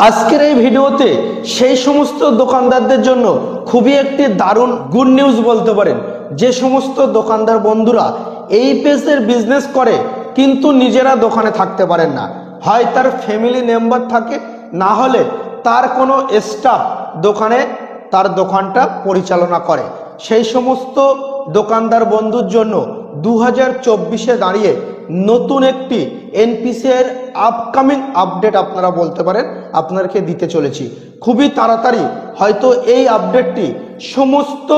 আজকের এই ভিডিওতে সেই সমস্ত দোকানদারদের জন্য খুবই একটি দারুণ গুড নিউজ বলতে পারেন। যে সমস্ত দোকানদার বন্ধুরা এই পেজের বিজনেস করে কিন্তু নিজেরা দোকানে থাকতে পারেন না, হয় তার ফ্যামিলি মেম্বার থাকে, না হলে তার কোনো স্টাফ দোকানে তার দোকানটা পরিচালনা করে, সেই সমস্ত দোকানদার বন্ধুর জন্য 2024-এ দাঁড়িয়ে নতুন একটি এনপিসি এর আপকামিং আপডেট আপনারা বলতে পারেন আপনাদেরকে দিতে চলেছি খুবই তাড়াতাড়ি। হয়তো এই আপডেটটি সমস্ত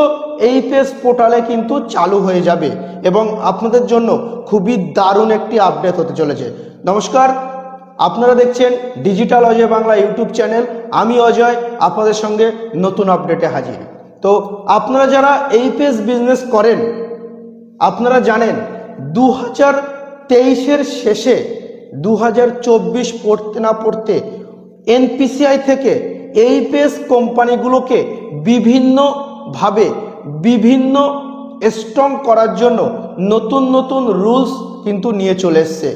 এই পেজ পোর্টালে কিন্তু চালু হয়ে যাবে এবং আপনাদের জন্য খুবই দারুণ একটি আপডেট হতে চলেছে। নমস্কার, আপনারা দেখছেন digital Ajay Bangla YouTube channel. আমি অজয় আপনাদের সঙ্গে নতুন আপডেটে হাজির। তো আপনারা যারা এই পেজ বিজনেস করেন, আপনারা জানেন 2023-এর শেষে 2024 পড়তে না পড়তে এনপিসিআই থেকে এই পেজ কোম্পানিগুলোকে বিভিন্নভাবে বিভিন্ন স্ট্রং করার জন্য নতুন নতুন রুলস কিন্তু নিয়ে চলে এসছে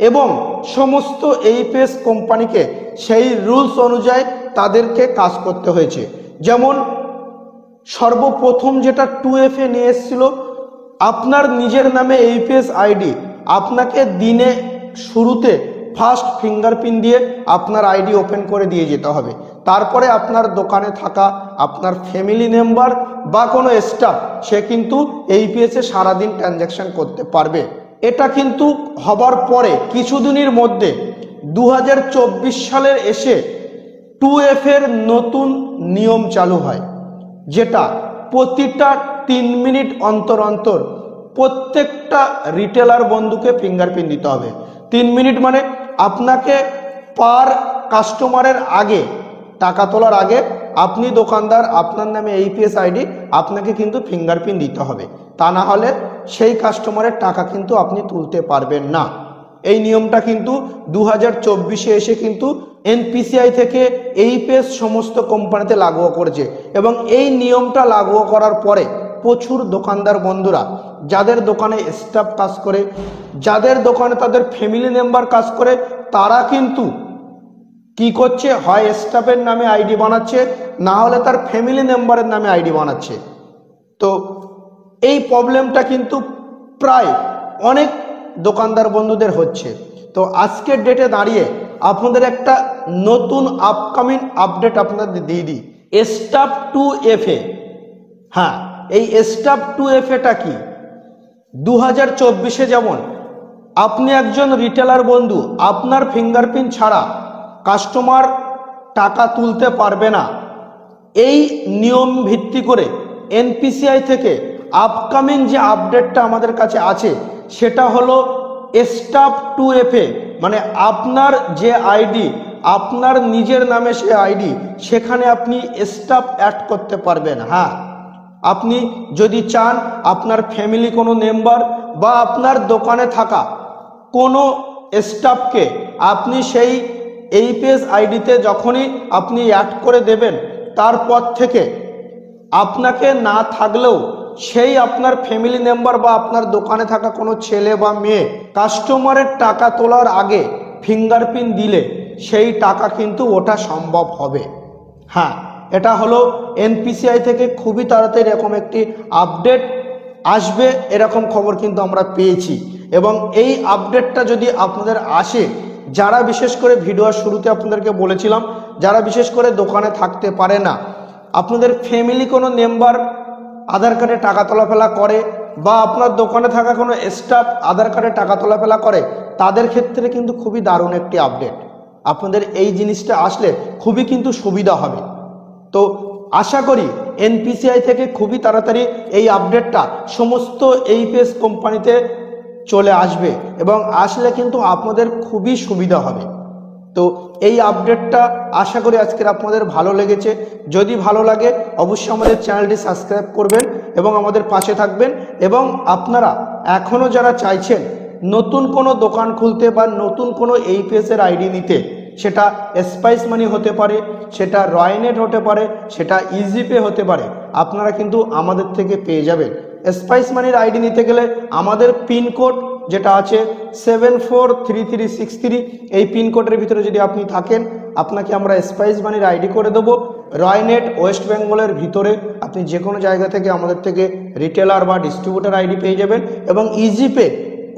এবং সমস্ত এই পেজ কোম্পানিকে সেই রুলস অনুযায়ী তাদেরকে কাজ করতে হয়েছে। যেমন সর্বপ্রথম যেটা 2FA নিয়ে এসেছিল, আপনার নিজের নামে এই পেজ আইডি, আপনাকে দিনে শুরুতে ফার্স্ট ফিঙ্গারপ্রিন্ট দিয়ে আপনার আইডি ওপেন করে দিয়ে যেতে হবে। তারপরে আপনার দোকানে থাকা আপনার ফ্যামিলি মেম্বার বা কোনো স্টাফ সে কিন্তু এই পেজে সারাদিন ট্রানজ্যাকশন করতে পারবে। এটা কিন্তু হবার পরে কিছুদিনের মধ্যে 2024 সালের এসে 2FA এর নতুন নিয়ম চালু হয়, যেটা প্রতিটা 3 মিনিট অন্তর অন্তর প্রত্যেকটা রিটেলার বন্ধুকে ফিঙ্গারপ্রিন্ট দিতে হবে। 3 মিনিট মানে আপনাকে পার কাস্টমারের আগে, টাকা তোলার আগে আপনি দোকানদার আপনার নামে এইপিএস আইডি আপনাকে কিন্তু ফিঙ্গারপ্রিন্ট দিতে হবে, তা না হলে সেই কাস্টমারের টাকা কিন্তু আপনি তুলতে পারবেন না। এই নিয়মটা কিন্তু 2024-এ এসে কিন্তু এনপিসিআই থেকে এই পেজ সমস্ত কোম্পানিতে লাগু করেছে এবং এই নিয়মটা লাগু করার পরে প্রচুর দোকানদার বন্ধুরা যাদের দোকানে স্টাফ কাজ করে, যাদের দোকানে তাদের ফ্যামিলি মেম্বার কাজ করে, তারা কিন্তু কি করছে, হয় স্টাফের নামে আইডি বানাচ্ছে, না হলে তার ফ্যামিলি মেম্বারের নামে আইডি বানাচ্ছে। তো এই প্রবলেমটা কিন্তু প্রায় অনেক দোকানদার বন্ধুদের হচ্ছে। তো আজকের ডেটে দাঁড়িয়ে আপনাদের একটা নতুন আপকামিং আপডেট আপনাদের দিয়ে দিই, স্টাফ 2FA। হ্যাঁ, এই স্টাফ 2FA-টা কি? 2024-এ যেমন আপনি একজন রিটেলার বন্ধু, আপনার ফিঙ্গারপ্রিন্ট ছাড়া কাস্টমার টাকা তুলতে পারবে না, এই নিয়ম ভিত্তি করে এনপিসিআই থেকে আপকামিং যে আপডেটটা আমাদের কাছে আছে সেটা হলো স্টাফ 2FA, মানে আপনার যে আইডি, আপনার নিজের নামে সে আইডি, সেখানে আপনি স্টাফ অ্যাড করতে পারবেন। হ্যাঁ, আপনি যদি চান আপনার ফ্যামিলি কোনো মেম্বার বা আপনার দোকানে থাকা কোনো স্টাফকে আপনি সেই এই পেজ আইডিতে যখনই আপনি অ্যাড করে দেবেন, তারপর থেকে আপনাকে না থাকলেও সেই আপনার ফ্যামিলি মেম্বার বা আপনার দোকানে থাকা কোনো ছেলে বা মেয়ে কাস্টমারের টাকা তোলার আগে ফিঙ্গারপ্রিন্ট দিলে সেই টাকা কিন্তু ওটা সম্ভব হবে। হ্যাঁ, এটা হলো এনপিসিআই থেকে খুবই তাড়াতাড়ি এরকম একটি আপডেট আসবে, এরকম খবর কিন্তু আমরা পেয়েছি। এবং এই আপডেটটা যদি আপনাদের আসে, যারা বিশেষ করে ভিডিওর শুরুতে আপনাদেরকে বলেছিলাম, যারা বিশেষ করে দোকানে থাকতে পারে না, আপনাদের ফ্যামিলি কোনো মেম্বার আধার কার্ডে টাকা তোলাফেলা করে বা আপনার দোকানে থাকা কোনো স্টাফ আধার কার্ডে টাকা তোলাফেলা করে, তাদের ক্ষেত্রে কিন্তু খুবই দারুণ একটি আপডেট। আপনাদের এই জিনিসটা আসলে খুবই কিন্তু সুবিধা হবে। তো আশা করি এনপিসিআই থেকে খুবই তাড়াতাড়ি এই আপডেটটা সমস্ত এই পেজ কোম্পানিতে চলে আসবে এবং আসলে কিন্তু আপনাদের খুবই সুবিধা হবে। তো এই আপডেটটা আশা করি আজকের আপনাদের ভালো লেগেছে। যদি ভালো লাগে অবশ্যই আমাদের চ্যানেলটি সাবস্ক্রাইব করবেন এবং আমাদের পাশে থাকবেন। এবং আপনারা এখনও যারা চাইছেন নতুন কোনো দোকান খুলতে বা নতুন কোনো এই পেজের আইডি নিতে, সেটা স্পাইস মানি হতে পারে, সেটা রয়নেট হতে পারে, সেটা ইজিপে হতে পারে, আপনারা কিন্তু আমাদের থেকে পেয়ে যাবেন। স্পাইস মানির আইডি নিতে গেলে আমাদের পিনকোড যেটা আছে 743363, এই পিনকোডের ভিতরে যদি আপনি থাকেন আপনাকে আমরা স্পাইস মানির আইডি করে দেবো। রয়নেট ওয়েস্ট বেঙ্গলের ভিতরে আপনি যে কোনো জায়গা থেকে আমাদের থেকে রিটেলার বা ডিস্ট্রিবিউটার আইডি পেয়ে যাবেন, এবং EasyPay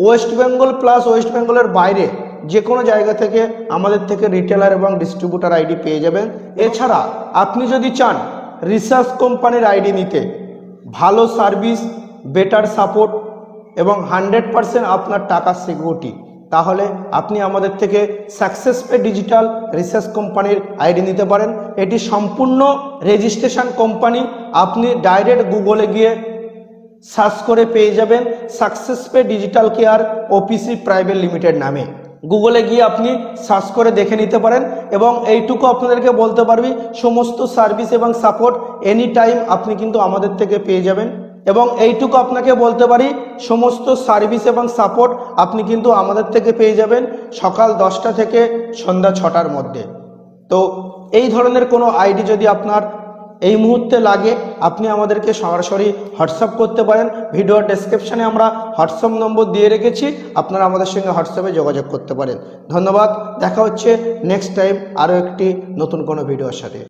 West Bengal plus West বেঙ্গলের বাইরে যে কোনো জায়গা থেকে আমাদের থেকে রিটেলার এবং ডিস্ট্রিবিউটার আইডি পেয়ে যাবেন। এছাড়া আপনি যদি চান রিসার্চ কোম্পানির আইডি নিতে, ভালো সার্ভিস, বেটার সাপোর্ট এবং 100% আপনার টাকা সিকিউরিটি, তাহলে আপনি আমাদের থেকে সাকসেস পে ডিজিটাল রিসার্চ কোম্পানির আইডি নিতে পারেন। এটি সম্পূর্ণ রেজিস্ট্রেশন কোম্পানি। আপনি ডাইরেক্ট গুগলে গিয়ে সার্চ করে পেয়ে যাবেন success pay digital care OPC private limited নামে। গুগলে গিয়ে আপনি সার্চ করে দেখে নিতে পারেন, এবং এইটুকু আপনাদেরকে বলতে পারবি সমস্ত সার্ভিস এবং সাপোর্ট এনি টাইম আপনি কিন্তু আমাদের থেকে পেয়ে যাবেন। এবং এইটুকু আপনাকে বলতে পারি সমস্ত সার্ভিস এবং সাপোর্ট আপনি কিন্তু আমাদের থেকে পেয়ে যাবেন সকাল 10টা থেকে সন্ধ্যা 6টার মধ্যে। তো এই ধরনের কোনো আইডি যদি আপনার এই মুহূর্তে লাগে, আপনি আমাদেরকে সরাসরি হোয়াটসঅ্যাপ করতে পারেন। ভিডিওর ডেসক্রিপশানে আমরা হোয়াটসঅ্যাপ নম্বর দিয়ে রেখেছি, আপনারা আমাদের সঙ্গে হোয়াটসঅ্যাপে যোগাযোগ করতে পারেন। ধন্যবাদ, দেখা হচ্ছে নেক্সট টাইম আরও একটি নতুন কোনো ভিডিওর সাথে।